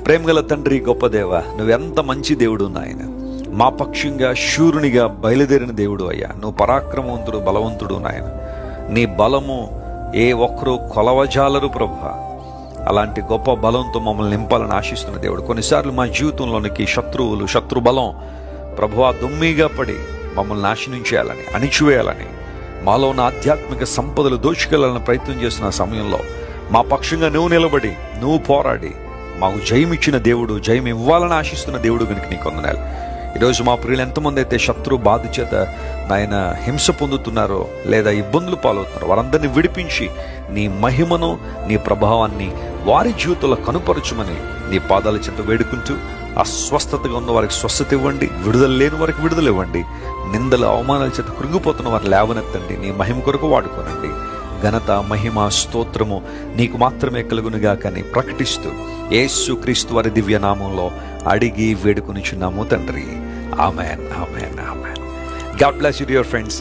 ప్రేమగల తండ్రి, గొప్ప దేవ, నువ్వెంత మంచి దేవుడు నాయన. మా పక్షంగా శూరునిగా బయలుదేరిన దేవుడు అయ్యా. నువ్వు పరాక్రమవంతుడు, బలవంతుడు నాయన. నీ బలము ఏ ఒక్కరూ కొలవజాలరు ప్రభా. అలాంటి గొప్ప బలంతో మమ్మల్ని నింపాలని ఆశిస్తున్న దేవుడు. కొన్నిసార్లు మా జీవితంలోనికి శత్రువులు, శత్రు బలం ప్రభువా దుమ్మిగా పడి మమ్మల్ని నాశనం చేయాలని, అణిచివేయాలని, మాలో ఉన్న ఆధ్యాత్మిక సంపదలు దోచుకెళ్లాలని ప్రయత్నం చేస్తున్న సమయంలో మా పక్షంగా నువ్వు నిలబడి, నువ్వు పోరాడి మాకు జయం ఇచ్చిన దేవుడు, జయం ఇవ్వాలని ఆశిస్తున్న దేవుడు కనుక నీకు వందనాలు. ఈరోజు మా ప్రియులు ఎంతమంది అయితే శత్రు బాధ చేత నాయన హింస పొందుతున్నారో లేదా ఇబ్బందులు పాలవుతున్నారో వారందరినీ విడిపించి నీ మహిమను, నీ ప్రభావాన్ని వారి జీవితంలో కనుపరచుమని నీ పాదాల చేత వేడుకుంటూ, అస్వస్థతగా ఉన్న వారికి స్వస్థత ఇవ్వండి, విడుదల లేని వారికి విడుదల ఇవ్వండి, నిందల అవమానాల చేత కృంగిపోతున్న వారిని లేవనెత్తండి, నీ మహిమ కొరకు వాడుకోనండి. ఘనత, మహిమ, స్తోత్రము నీకు మాత్రమే కలుగునుగా కానీ ప్రకటిస్తూ యేసు క్రీస్తు వారి దివ్య నామంలో అడిగి వేడుకొనిచున్నాము తండ్రి. Amen, amen, amen. God bless you dear friends.